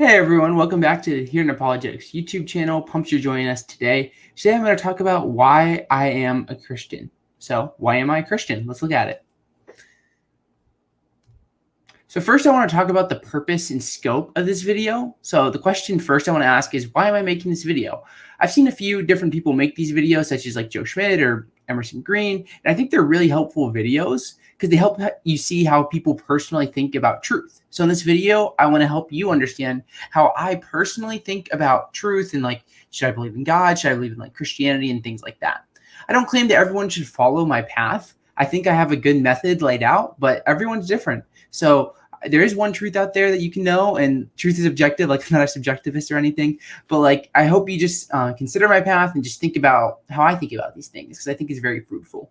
Hey everyone, welcome back to Here in Apologetics YouTube channel. Pumped you're joining us today. Today I'm going to talk about why I am a Christian. So, why am I a Christian? Let's look at it. So first I want to talk about the purpose and scope of this video. So the question first I want to ask is, why am I making this video? I've seen a few different people make these videos, such as like Joe Schmidt or Emerson Green, and I think they're really helpful videos because they help you see how people personally think about truth. So in this video, I want to help you understand how I personally think about truth and like, should I believe in God? Should I believe in like Christianity and things like that? I don't claim that everyone should follow my path. I think I have a good method laid out, but everyone's different. So there is one truth out there that you can know, and truth is objective. Like, I'm not a subjectivist or anything, but like, I hope you just consider my path and just think about how I think about these things, because I think it's very fruitful.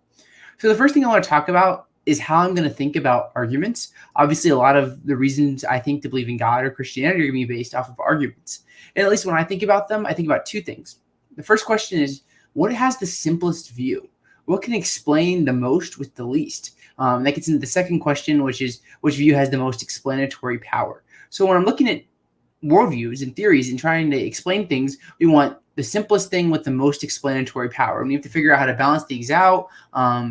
So the first thing I want to talk about is how I'm going to think about arguments. Obviously, a lot of the reasons I think to believe in God or Christianity are going to be based off of arguments. And at least when I think about them, I think about two things. The first question is, what has the simplest view? What can explain the most with the least? That gets into the second question, which is, which view has the most explanatory power? So when I'm looking at worldviews and theories and trying to explain things, we want the simplest thing with the most explanatory power. And we have to figure out how to balance things out.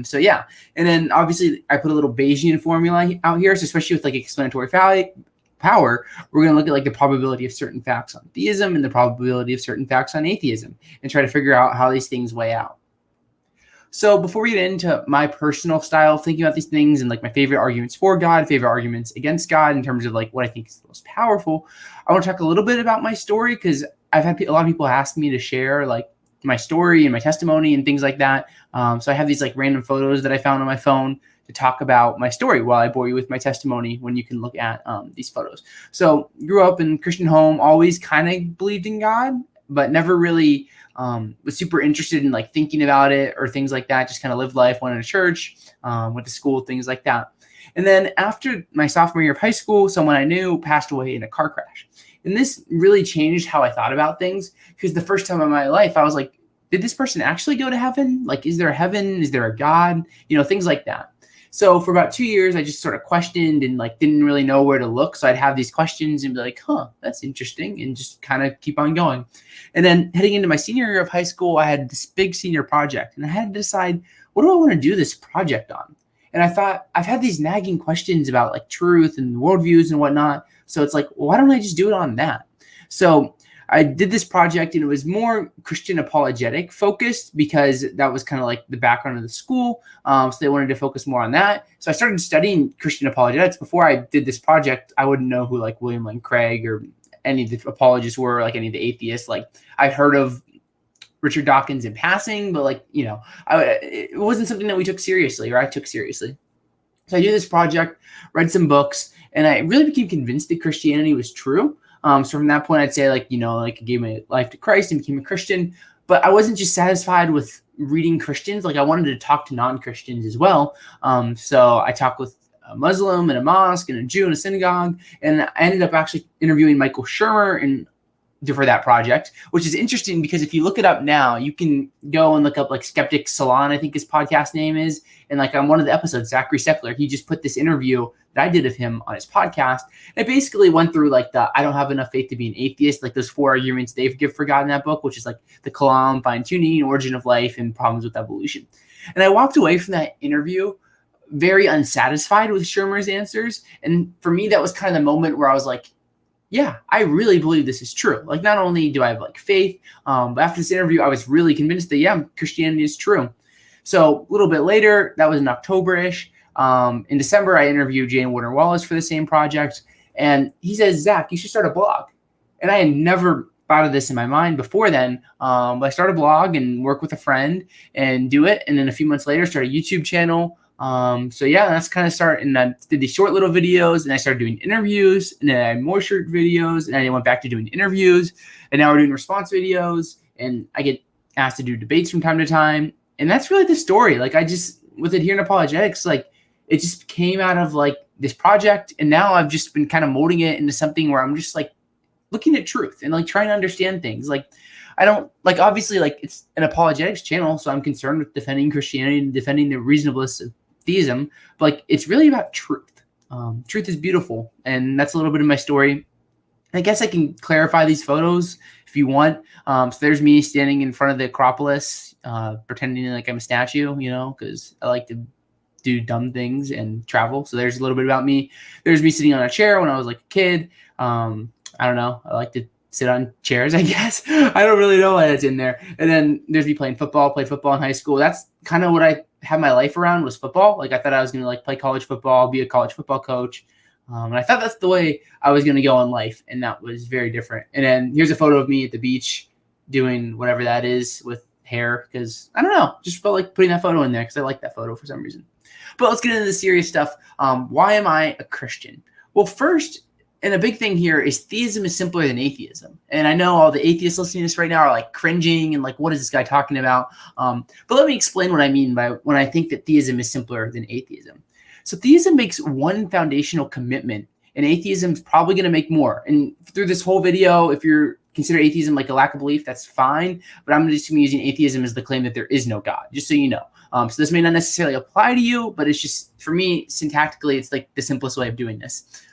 So yeah. And then obviously I put a little Bayesian formula out here. So especially with like explanatory power, we're going to look at like the probability of certain facts on theism and the probability of certain facts on atheism and try to figure out how these things weigh out. So before we get into my personal style of thinking about these things and like my favorite arguments for God, favorite arguments against God in terms of like what I think is the most powerful, I want to talk a little bit about my story, because I've had a lot of people ask me to share like my story and my testimony and things like that. So I have these like random photos that I found on my phone to talk about my story while I bore you with my testimony when you can look at these photos. So grew up in a Christian home, always kind of believed in God, but never really was super interested in like thinking about it or things like that. Just kind of lived life, went to church, went to school, things like that. And then after my sophomore year of high school, someone I knew passed away in a car crash. And this really changed how I thought about things, because the first time in my life, I was like, did this person actually go to heaven? Like, is there a heaven? Is there a God? You know, things like that. So for about 2 years, I just sort of questioned and like didn't really know where to look. So I'd have these questions and be like, that's interesting, and just kind of keep on going. And then heading into my senior year of high school, I had this big senior project, and I had to decide, what do I want to do this project on? And I thought, I've had these nagging questions about like truth and worldviews and whatnot. So it's like, why don't I just do it on that? So I did this project, and it was more Christian apologetic focused, because that was kind of like the background of the school. So they wanted to focus more on that. So I started studying Christian apologetics. Before I did this project, I wouldn't know who like William Lane Craig or any of the apologists were, like any of the atheists. Like I heard of Richard Dawkins in passing, but like, you know, it wasn't something that we took seriously, or I took seriously. So I did this project, read some books, and I really became convinced that Christianity was true. So from that point, I'd say like, you know, like I gave my life to Christ and became a Christian, but I wasn't just satisfied with reading Christians. Like I wanted to talk to non-Christians as well. So I talked with a Muslim in a mosque and a Jew in a synagogue, and I ended up actually interviewing Michael Shermer and for that project, which is interesting because if you look it up now, you can go and look up like Skeptic Salon, I think his podcast name is. And like on one of the episodes, Zachary Seckler, he just put this interview that I did of him on his podcast. It basically went through like the, I don't have enough faith to be an atheist, like those 4 arguments they give for God in that book, which is like the Kalam, fine tuning, origin of life, and problems with evolution. And I walked away from that interview very unsatisfied with Shermer's answers. And for me, that was kind of the moment where I was like, yeah, I really believe this is true. Like, not only do I have like faith, but after this interview, I was really convinced that, yeah, Christianity is true. So a little bit later, that was in October-ish. In December, I interviewed Jane Warner Wallace for the same project. And he says, Zach, you should start a blog. And I had never thought of this in my mind before then. But I started a blog and work with a friend and do it. And then a few months later, start a YouTube channel. So yeah, that's kind of start, and I did these short little videos, and I started doing interviews, and then I had more short videos, and I went back to doing interviews, and now we're doing response videos, and I get asked to do debates from time to time. And that's really the story. Like I just, with it here in Apologetics, like it just came out of like this project, and now I've just been kind of molding it into something where I'm just like looking at truth and like trying to understand things. Like I don't like, obviously like it's an apologetics channel, so I'm concerned with defending Christianity and defending the reasonableness of theism, but like it's really about truth. Truth is beautiful, and that's a little bit of my story. I guess I can clarify these photos if you want. So there's me standing in front of the Acropolis, pretending like I'm a statue, because I like to do dumb things and travel. So there's a little bit about me. There's me sitting on a chair when I was like a kid. I don't know. I like to sit on chairs, I guess. I don't really know why that's in there. And then there's me played football in high school. That's kind of what I had my life around, was football. Like, I thought I was going to like play college football, be a college football coach. And I thought that's the way I was going to go in life. And that was very different. And then here's a photo of me at the beach doing whatever that is with hair, because I don't know, just felt like putting that photo in there because I like that photo for some reason. But let's get into the serious stuff. Why am I a Christian? Well, first, and a big thing here is theism is simpler than atheism. And I know all the atheists listening to this right now are like cringing and like, what is this guy talking about? But let me explain what I mean by when I think that theism is simpler than atheism. So theism makes one foundational commitment, and atheism is probably going to make more. And through this whole video, if you're consider atheism like a lack of belief, that's fine. But I'm just using atheism as the claim that there is no God, just so you know. So this may not necessarily apply to you, but it's just, for me, syntactically, it's like the simplest way of doing this.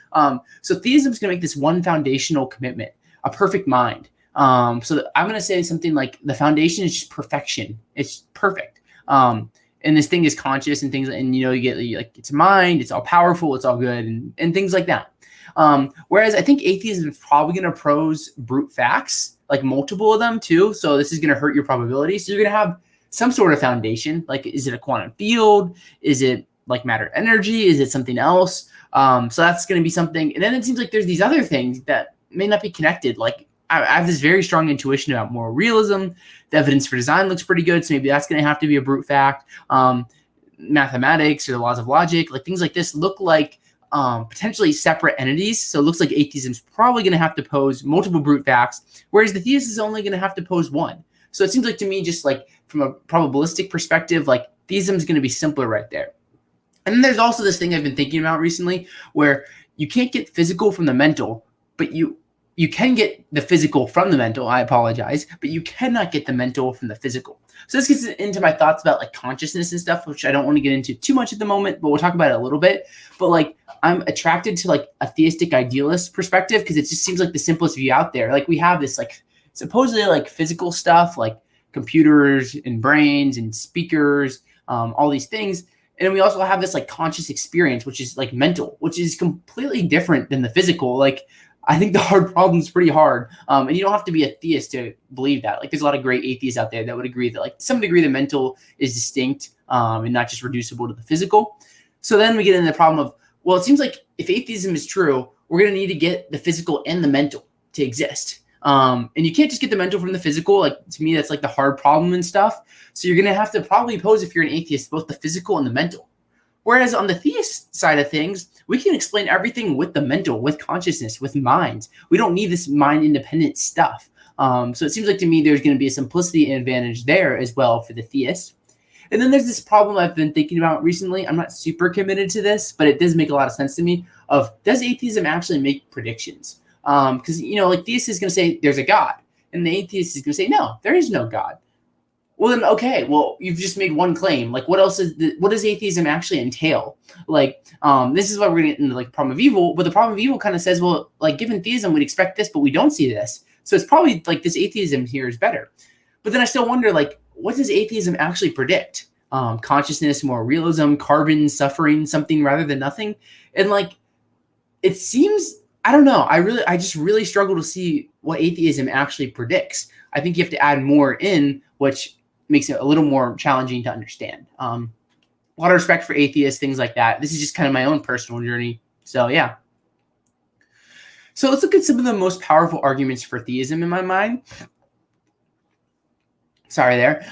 So theism is going to make this one foundational commitment, a perfect mind. So I'm going to say something like the foundation is just perfection. It's perfect. And this thing is conscious and things, and you get like it's mind, it's all powerful, it's all good, and things like that. Whereas I think atheism is probably going to pose brute facts, like multiple of them too. So this is going to hurt your probability. So you're going to have some sort of foundation. Like, is it a quantum field? Is it like matter energy? Is it something else? So that's going to be something. And then it seems like there's these other things that may not be connected. Like, I have this very strong intuition about moral realism. The evidence for design looks pretty good. So maybe that's going to have to be a brute fact. Mathematics or the laws of logic, like things like this look like potentially separate entities. So it looks like atheism is probably going to have to pose multiple brute facts, whereas the theist is only going to have to pose one. So it seems like to me, just like from a probabilistic perspective, like theism is going to be simpler right there. And then there's also this thing I've been thinking about recently where you can't get physical from the mental, but you can get the physical from the mental. I apologize, but you cannot get the mental from the physical. So this gets into my thoughts about like consciousness and stuff, which I don't want to get into too much at the moment, but we'll talk about it a little bit. But like, I'm attracted to like a theistic idealist perspective because it just seems like the simplest view out there. Like, we have this like supposedly like physical stuff, like computers and brains and speakers, all these things. And then we also have this like conscious experience, which is like mental, which is completely different than the physical. Like, I think the hard problem is pretty hard. And you don't have to be a theist to believe that. Like, there's a lot of great atheists out there that would agree that like to some degree the mental is distinct and not just reducible to the physical. So then we get into the problem of, well, it seems like if atheism is true, we're going to need to get the physical and the mental to exist. And you can't just get the mental from the physical. Like, to me, that's like the hard problem and stuff. So you're going to have to probably pose, if you're an atheist, both the physical and the mental. Whereas on the theist side of things, we can explain everything with the mental, with consciousness, with minds. We don't need this mind-independent stuff. So it seems like to me there's going to be a simplicity and advantage there as well for the theist. And then there's this problem I've been thinking about recently. I'm not super committed to this, but it does make a lot of sense to me of, does atheism actually make predictions? Because, like theist is going to say there's a God, and the atheist is going to say, no, there is no God. Well, then, okay, well, you've just made one claim. Like, what else what does atheism actually entail? Like, this is why we're going to get into like the problem of evil, but the problem of evil kind of says, well, like given theism, we'd expect this, but we don't see this. So it's probably like this atheism here is better. But then I still wonder, like, what does atheism actually predict? Consciousness, moral realism, carbon, suffering, something rather than nothing. And like, it seems, I don't know. I just really struggle to see what atheism actually predicts. I think you have to add more in, which makes it a little more challenging to understand. A lot of respect for atheists, things like that. This is just kind of my own personal journey. So yeah. So let's look at some of the most powerful arguments for theism in my mind. Sorry there.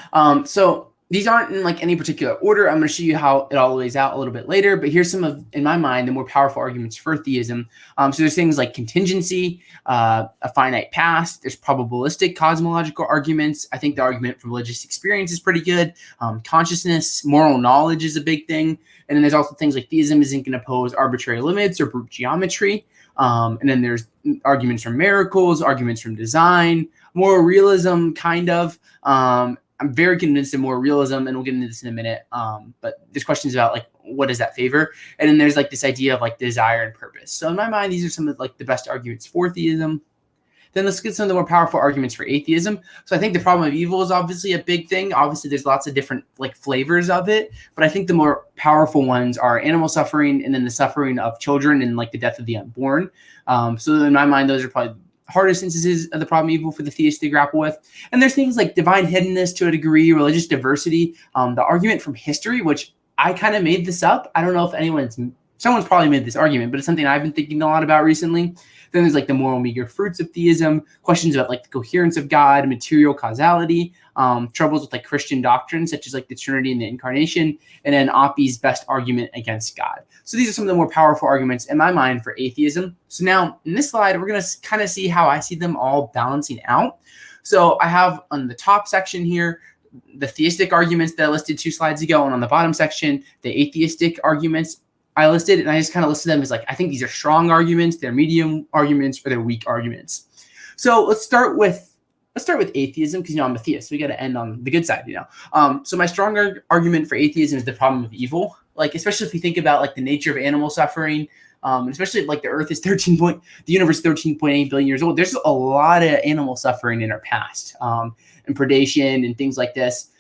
So these aren't in like any particular order. I'm going to show you how it all lays out a little bit later, but here's some of, in my mind, the more powerful arguments for theism. So there's things like contingency, a finite past. There's probabilistic cosmological arguments. I think the argument from religious experience is pretty good. Consciousness, moral knowledge is a big thing. And then there's also things like theism isn't going to pose arbitrary limits or brute geometry. And then there's arguments from miracles, arguments from design, moral realism, kind of. I'm very convinced of moral realism, and we'll get into this in a minute. But there's questions about like what does that favor? And then there's like this idea of like desire and purpose. So in my mind, these are some of like the best arguments for theism. Then let's get some of the more powerful arguments for atheism. So I think the problem of evil is obviously a big thing. Obviously, there's lots of different like flavors of it, but I think the more powerful ones are animal suffering and then the suffering of children and like the death of the unborn. So in my mind, those are probably the hardest instances of the problem of evil for the theist to grapple with. And there's things like divine hiddenness to a degree, religious diversity, the argument from history, which I kind of made this up. I don't know if someone's probably made this argument, but it's something I've been thinking a lot about recently. Then there's like the moral meager fruits of theism, questions about like the coherence of God, material causality, troubles with like Christian doctrines such as like the Trinity and the Incarnation, and then Oppie's best argument against God. So these are some of the more powerful arguments in my mind for atheism. So now in this slide, we're going to kind of see how I see them all balancing out. So I have on the top section here the theistic arguments that I listed 2 slides ago, and on the bottom section, the atheistic arguments I listed, and I just kind of listed them as like, I think these are strong arguments, they're medium arguments, or they're weak arguments. So let's start with atheism, because I'm a theist, so we got to end on the good side, So my stronger argument for atheism is the problem of evil, like especially if we think about like the nature of animal suffering, especially if, like the Earth is the universe is 13.8 billion years old. There's a lot of animal suffering in our past, and predation and things like this.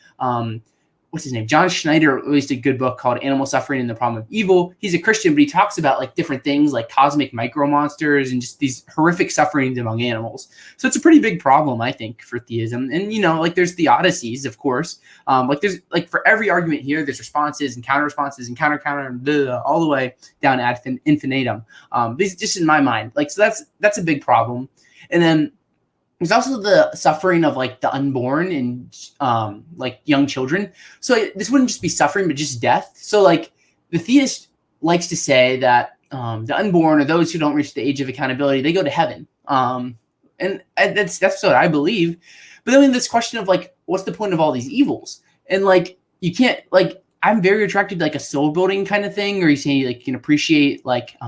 What's his name? John Schneider released a good book called Animal Suffering and the Problem of Evil. He's a Christian, but he talks about like different things like cosmic micro monsters and just these horrific sufferings among animals. So it's a pretty big problem, I think, for theism. And, like there's theodicies, of course. Like there's like for every argument here, there's responses and counter responses and counter, all the way down ad infinitum. These just in my mind, like, so that's a big problem. And then there's also the suffering of like the unborn and like young children. So this wouldn't just be suffering, but just death. So like the theist likes to say that the unborn or those who don't reach the age of accountability, they go to heaven. And that's what I believe. But then this question of like, what's the point of all these evils? And like, you can't like, I'm very attracted to like a soul building kind of thing, or you say like you can appreciate like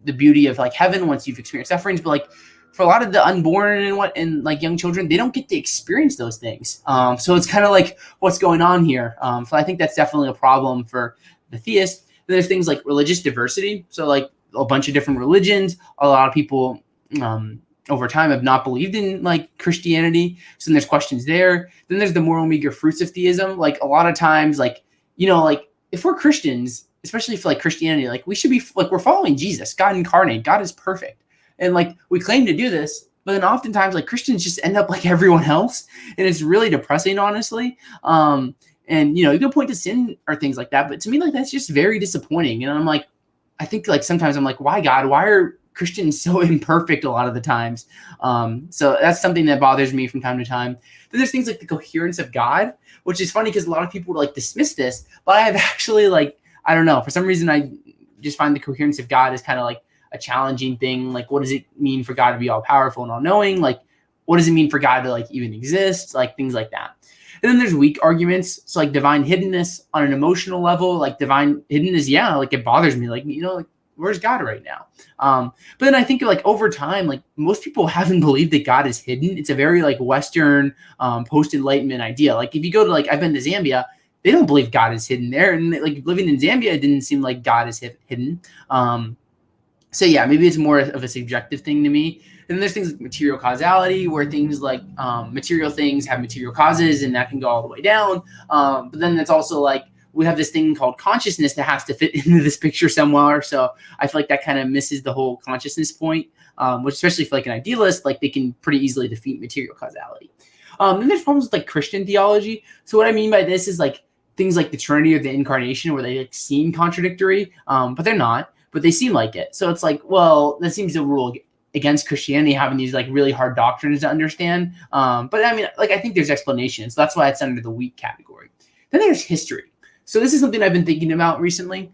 the beauty of like heaven once you've experienced sufferings, but like for a lot of the unborn and like young children, they don't get to experience those things. So it's kind of like what's going on here. So I think that's definitely a problem for the theist. Then there's things like religious diversity. So like a bunch of different religions, a lot of people over time have not believed in like Christianity. So then there's questions there. Then there's the moral meager fruits of theism. Like a lot of times, like, like if we're Christians, especially for like Christianity, like we should be like, we're following Jesus, God incarnate. God is perfect. And like we claim to do this, but then oftentimes like Christians just end up like everyone else. And it's really depressing, honestly. And, you can point to sin or things like that. But to me, like, that's just very disappointing. And I'm like, I think like sometimes I'm like, why God, why are Christians so imperfect a lot of the times? So that's something that bothers me from time to time. Then there's things like the coherence of God, which is funny because a lot of people would like dismiss this, but I have actually like, I don't know, for some reason, I just find the coherence of God is kind of like a challenging thing. Like, what does it mean for God to be all powerful and all knowing? Like, what does it mean for God to like even exist? Like things like that. And then there's weak arguments. So like divine hiddenness on an emotional level, like divine hiddenness. Yeah. Like it bothers me. Like, like where's God right now? But then I think like over time, like most people haven't believed that God is hidden. It's a very like Western post-enlightenment idea. Like if you go to like, I've been to Zambia, they don't believe God is hidden there. And like living in Zambia, it didn't seem like God is hidden. So yeah, maybe it's more of a subjective thing to me. And then there's things like material causality, where things like material things have material causes, and that can go all the way down. But then it's also like we have this thing called consciousness that has to fit into this picture somewhere. So I feel like that kind of misses the whole consciousness point, which especially for like an idealist, like they can pretty easily defeat material causality. Then there's problems with like Christian theology. So what I mean by this is like things like the Trinity or the Incarnation, where they like seem contradictory, but they're not. But they seem like it. So it's like, well, that seems to rule against Christianity having these like really hard doctrines to understand. But I mean, like, I think there's explanations. So that's why it's under the weak category. Then there's history. So this is something I've been thinking about recently.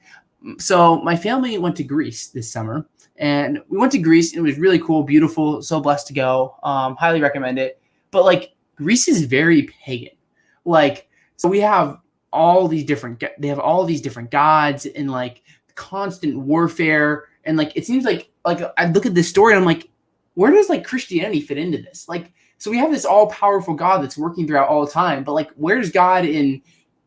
So my family went to Greece this summer, and we went to Greece, and it was really cool, beautiful, so blessed to go. Highly recommend it. But like Greece is very pagan. Like, so we have all these different, they have all these different gods and like constant warfare. And like it seems like I look at this story and I'm like, where does like Christianity fit into this? Like, so we have this all powerful God that's working throughout all the time, but like where's God in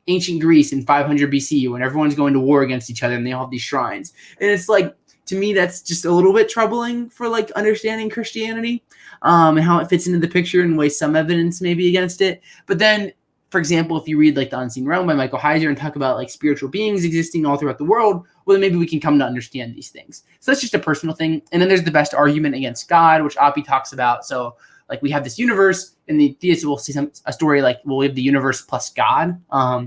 ancient Greece in 500 BC when everyone's going to war against each other and they all have these shrines. And it's like, to me, that's just a little bit troubling for like understanding Christianity and how it fits into the picture and ways some evidence may be against it. But then, for example, if you read like The Unseen Realm by Michael Heiser and talk about like spiritual beings existing all throughout the world, well, then maybe we can come to understand these things. So that's just a personal thing. And then there's the best argument against God, which Api talks about. So like we have this universe, and the theists will see a story like, well, we have the universe plus God.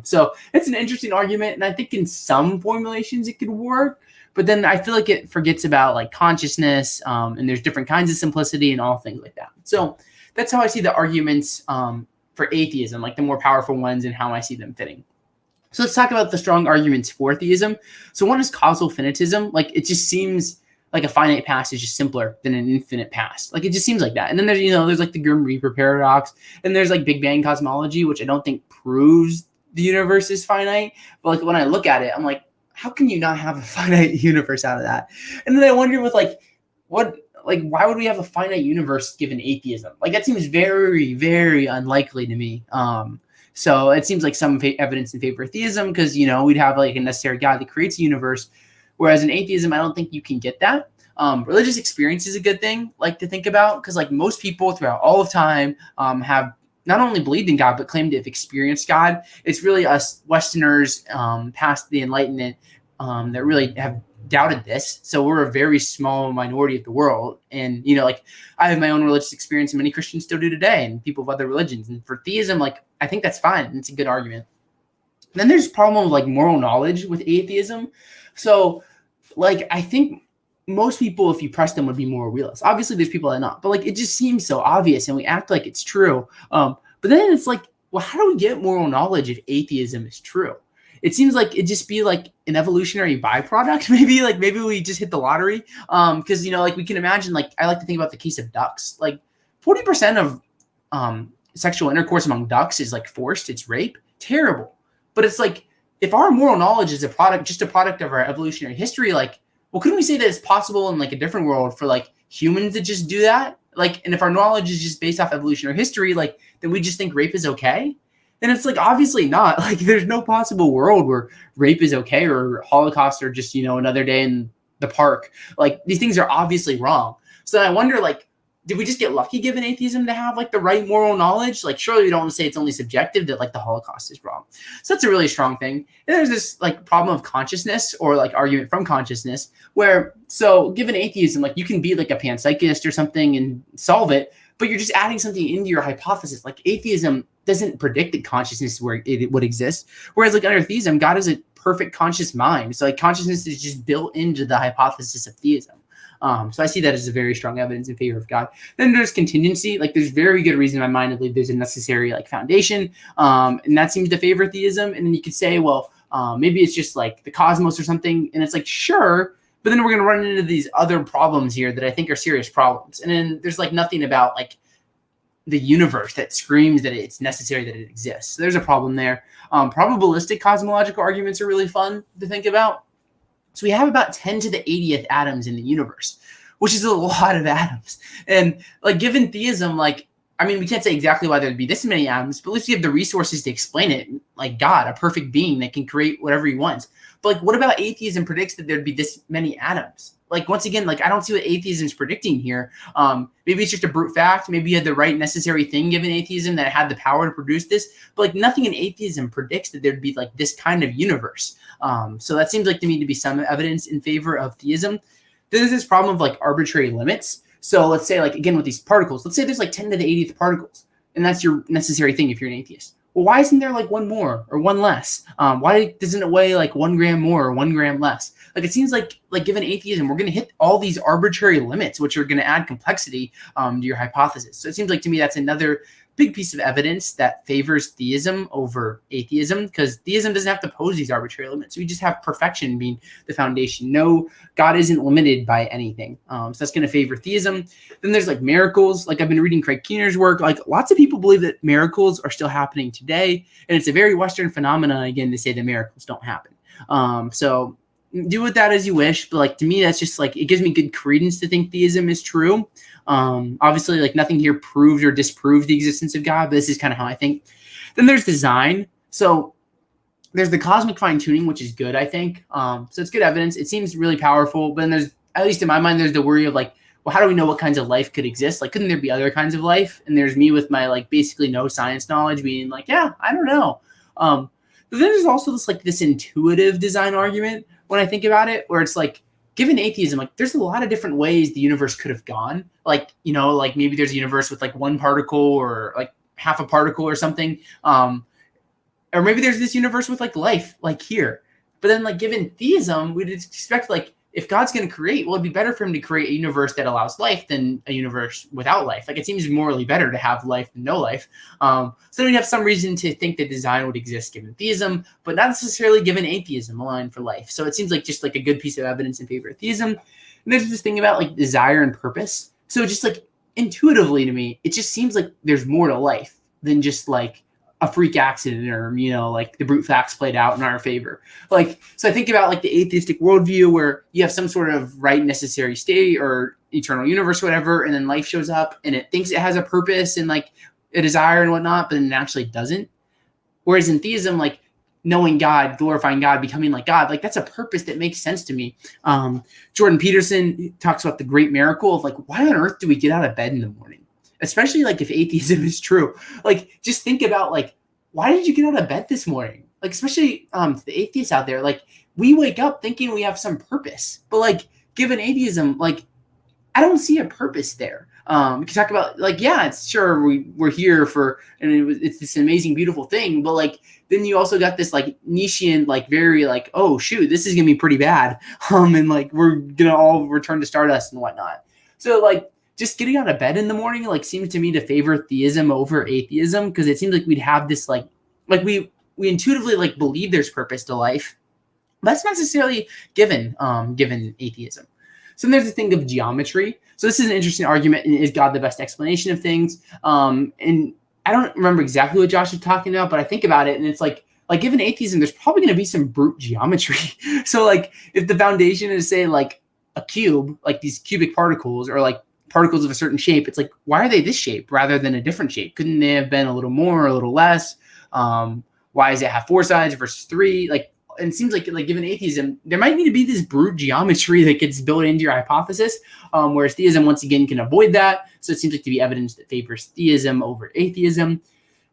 So it's an interesting argument, and I think in some formulations it could work. But then I feel like it forgets about like consciousness, and there's different kinds of simplicity and all things like that. So that's how I see the arguments for atheism, like the more powerful ones, and how I see them fitting. So let's talk about the strong arguments for theism. So one is causal finitism. Like it just seems like a finite past is just simpler than an infinite past. Like it just seems like that. And then there's, there's like the Grim Reaper paradox, and there's like Big Bang cosmology, which I don't think proves the universe is finite. But like when I look at it, I'm like, how can you not have a finite universe out of that? And then I wonder with like, why would we have a finite universe given atheism? Like that seems very, very unlikely to me. So it seems like some evidence in favor of theism because, we'd have like a necessary God that creates a universe. Whereas in atheism, I don't think you can get that. Religious experience is a good thing like to think about because like most people throughout all of time have not only believed in God, but claimed to have experienced God. It's really us Westerners past the Enlightenment that really have doubted this. So we're a very small minority of the world. And, like I have my own religious experience and many Christians still do today and people of other religions. And for theism, like I think that's fine. It's a good argument. And then there's a problem of like moral knowledge with atheism. So like I think most people, if you press them, would be moral realists. Obviously, there's people that are not, but like it just seems so obvious and we act like it's true. But then it's like, well, how do we get moral knowledge if atheism is true? It seems like it'd just be like an evolutionary byproduct. Maybe we just hit the lottery. Because like we can imagine, like I like to think about the case of ducks. Like 40% of sexual intercourse among ducks is like forced. It's rape. Terrible. But it's like if our moral knowledge is just a product of our evolutionary history, like, well, couldn't we say that it's possible in like a different world for like humans to just do that? Like, and if our knowledge is just based off evolutionary history, like, then we just think rape is okay? And it's like, obviously not. Like, there's no possible world where rape is okay or Holocaust or just, another day in the park. Like, these things are obviously wrong. So I wonder, like, did we just get lucky given atheism to have like the right moral knowledge? Like, surely we don't want to say it's only subjective that like the Holocaust is wrong. So that's a really strong thing. And there's this like problem of consciousness or like argument from consciousness where, so given atheism, like you can be like a panpsychist or something and solve it, but you're just adding something into your hypothesis. Like atheism doesn't predict that consciousness where it would exist. Whereas like under theism, God is a perfect conscious mind. So like consciousness is just built into the hypothesis of theism. So I see that as a very strong evidence in favor of God. Then there's contingency. Like there's very good reason in my mind to believe there's a necessary like foundation. And that seems to favor theism. And then you could say, well, maybe it's just like the cosmos or something. And it's like, sure. But then we're going to run into these other problems here that I think are serious problems. And then there's like nothing about like the universe that screams that it's necessary that it exists. So there's a problem there. Probabilistic cosmological arguments are really fun to think about. So we have about 10 to the 80th atoms in the universe, which is a lot of atoms. And like given theism, like, I mean, we can't say exactly why there'd be this many atoms, but at least we have the resources to explain it. Like God, a perfect being that can create whatever he wants. But like, what about atheism predicts that there'd be this many atoms? Like, once again, like, I don't see what atheism is predicting here. Maybe it's just a brute fact. Maybe you had the right necessary thing given atheism that had the power to produce this. But like nothing in atheism predicts that there'd be like this kind of universe. So that seems like to me to be some evidence in favor of theism. Then there's this problem of like arbitrary limits. So let's say like, again, with these particles, let's say there's like 10 to the 80th particles. And that's your necessary thing if you're an atheist. Well, why isn't there like one more or one less? Why doesn't it weigh like 1 gram more or 1 gram less? Like it seems like given atheism, we're going to hit all these arbitrary limits, which are going to add complexity to your hypothesis. So it seems like to me that's another big piece of evidence that favors theism over atheism, because theism doesn't have to pose these arbitrary limits. We just have perfection being the foundation. No, God isn't limited by anything. So that's going to favor theism. Then there's like miracles. Like I've been reading Craig Keener's work. Like lots of people believe that miracles are still happening today. And it's a very Western phenomenon, again, to say that miracles don't happen. So do with that as you wish. But like to me, that's just like, it gives me good credence to think theism is true. Obviously, like nothing here proves or disproves the existence of God, but this is kind of how I think. Then there's design. So there's the cosmic fine tuning, which is good, I think. So it's good evidence. It seems really powerful. But then there's, at least in my mind, there's the worry of like, well, how do we know what kinds of life could exist? Like, couldn't there be other kinds of life? And there's me with my like basically no science knowledge being like, yeah, I don't know. But then there's also this intuitive design argument when I think about it, where it's like, given atheism, like there's a lot of different ways the universe could have gone. Like, you know, like maybe there's a universe with like one particle or like half a particle or something. Or maybe there's this universe with like life, like here. But then like given theism, we'd expect like if God's going to create, well, it'd be better for him to create a universe that allows life than a universe without life. Like it seems morally better to have life than no life. So we'd have some reason to think that design would exist given theism, but not necessarily given atheism aligned for life. So it seems like just like a good piece of evidence in favor of theism. And there's this thing about like desire and purpose. So just like intuitively to me, it just seems like there's more to life than just like a freak accident or, you know, like the brute facts played out in our favor. Like, so I think about like the atheistic worldview where you have some sort of right necessary state or eternal universe, or whatever, and then life shows up and it thinks it has a purpose and like a desire and whatnot, but then it actually doesn't. Whereas in theism, like knowing God, glorifying God, becoming like God, like that's a purpose that makes sense to me. Jordan Peterson talks about the great miracle of like, why on earth do we get out of bed in the morning? Especially like if atheism is true, like just think about like, why did you get out of bed this morning? Like, especially the atheists out there, like we wake up thinking we have some purpose, but like given atheism, like I don't see a purpose there. We can talk about like, yeah, it's sure we're here for, and it's this amazing, beautiful thing. But like, then you also got this like Nietzschean, like very like, oh shoot, this is gonna be pretty bad. And like, we're gonna all return to stardust and whatnot. So like, just getting out of bed in the morning, like seems to me to favor theism over atheism. Cause it seems like we'd have this like we intuitively like believe there's purpose to life. That's not necessarily given atheism. So there's the thing of geometry. So this is an interesting argument. Is God the best explanation of things? And I don't remember exactly what Josh was talking about, but I think about it and it's like given atheism, there's probably going to be some brute geometry. So like if the foundation is say like a cube, like these cubic particles or like particles of a certain shape, it's like, why are they this shape rather than a different shape? Couldn't they have been a little more or a little less? Why does it have 4 sides versus 3? Like, and it seems like given atheism, there might need to be this brute geometry that gets built into your hypothesis, whereas theism, once again, can avoid that. So it seems like to be evidence that favors theism over atheism.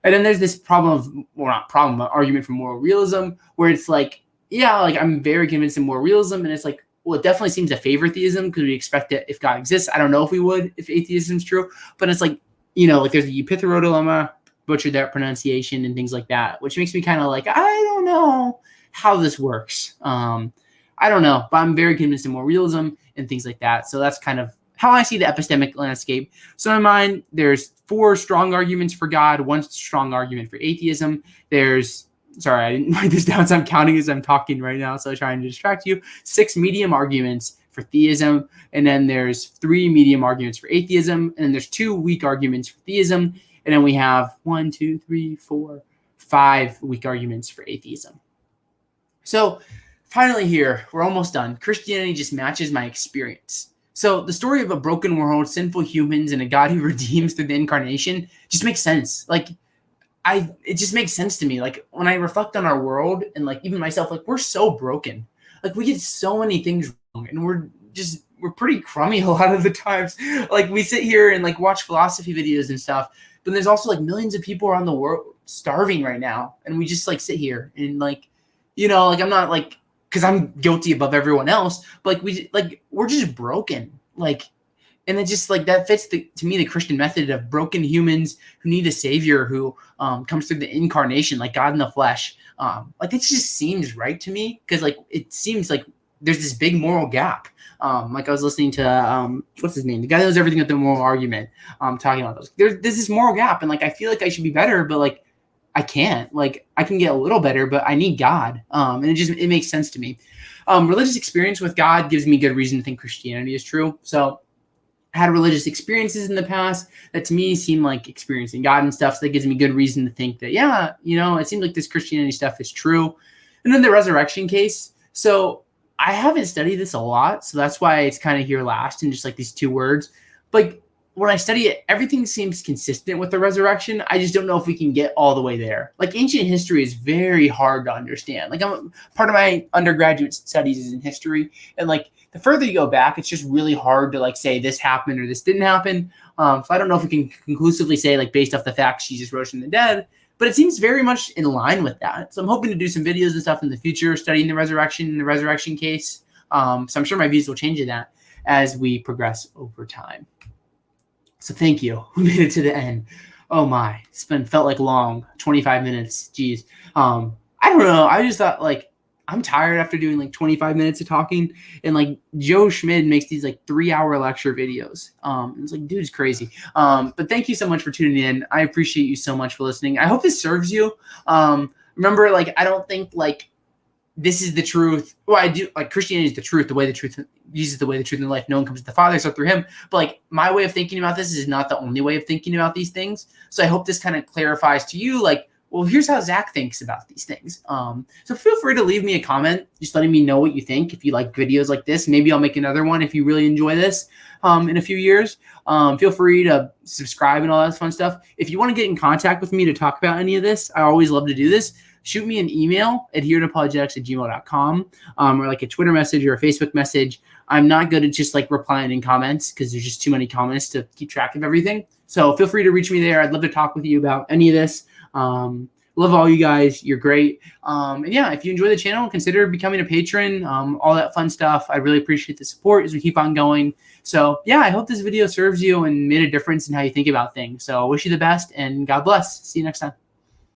And then there's this argument for moral realism, where it's like, yeah, like I'm very convinced in moral realism, and it's like, well, it definitely seems to favor theism because we expect that if God exists. I don't know if we would if atheism is true, but it's like, you know, like there's the Epiphoro dilemma, butchered that pronunciation and things like that, which makes me kind of like, I don't know how this works. I don't know, but I'm very convinced in moral realism and things like that. So that's kind of how I see the epistemic landscape. So in mind, there's 4 strong arguments for God, 1 strong argument for atheism. Sorry, I didn't write this down, so I'm counting as I'm talking right now, so I'm trying to distract you. 6 medium arguments for theism, and then there's 3 medium arguments for atheism, and then there's 2 weak arguments for theism, and then we have 1, 2, 3, 4, 5 weak arguments for atheism. So finally here, we're almost done. Christianity just matches my experience. So the story of a broken world, sinful humans, and a God who redeems through the incarnation just makes sense. Like, it just makes sense to me. Like when I reflect on our world and like even myself, like we're so broken. Like we get so many things wrong and we're pretty crummy a lot of the times. Like we sit here and like watch philosophy videos and stuff, but there's also like millions of people around the world starving right now. And we just like sit here and like, you know, like I'm not like, cause I'm guilty above everyone else, but like we're just broken. Like, and it just like that fits to me the Christian method of broken humans who need a savior who comes through the incarnation, like God in the flesh. Like it just seems right to me because like it seems like there's this big moral gap. Like I was listening to what's his name, the guy that knows everything with the moral argument, talking about those. There's this moral gap, and like I feel like I should be better, but like I can't. Like I can get a little better, but I need God. And it makes sense to me. Religious experience with God gives me good reason to think Christianity is true. So I had religious experiences in the past that to me seem like experiencing God and stuff. So that gives me good reason to think that, yeah, you know, it seems like this Christianity stuff is true. And then the resurrection case. So I haven't studied this a lot. So that's why it's kind of here last in just like these 2 words. But when I study it, everything seems consistent with the resurrection. I just don't know if we can get all the way there. Like ancient history is very hard to understand. Like part of my undergraduate studies is in history, and like the further you go back, it's just really hard to like say this happened or this didn't happen. So I don't know if we can conclusively say like based off the facts Jesus rose from the dead, but it seems very much in line with that. So I'm hoping to do some videos and stuff in the future studying the resurrection and the resurrection case. So I'm sure my views will change in that as we progress over time. So thank you. We made it to the end. Oh my, it's felt like long, 25 minutes. Jeez. I don't know. I just thought like I'm tired after doing like 25 minutes of talking, and like Joe Schmid makes these like 3-hour lecture videos. It's like, dude's crazy. But thank you so much for tuning in. I appreciate you so much for listening. I hope this serves you. Remember, like, I don't think like this is the truth. Well, I do like Christianity is the truth, the way the truth, Jesus is the way, the truth, and the life. No one comes to the Father except through him. But like my way of thinking about this is not the only way of thinking about these things. So I hope this kind of clarifies to you, like, well, here's how Zach thinks about these things. So feel free to leave me a comment, just letting me know what you think. If you like videos like this, maybe I'll make another one if you really enjoy this in a few years. Feel free to subscribe and all that fun stuff. If you want to get in contact with me to talk about any of this, I always love to do this. Shoot me an email, adheretoapologetics@gmail.com, or like a Twitter message or a Facebook message. I'm not good at just like replying in comments because there's just too many comments to keep track of everything. So feel free to reach me there. I'd love to talk with you about any of this. Love all you guys. You're great. And yeah, if you enjoy the channel, consider becoming a patron, all that fun stuff. I really appreciate the support as we keep on going. So yeah, I hope this video serves you and made a difference in how you think about things. So I wish you the best and God bless. See you next time.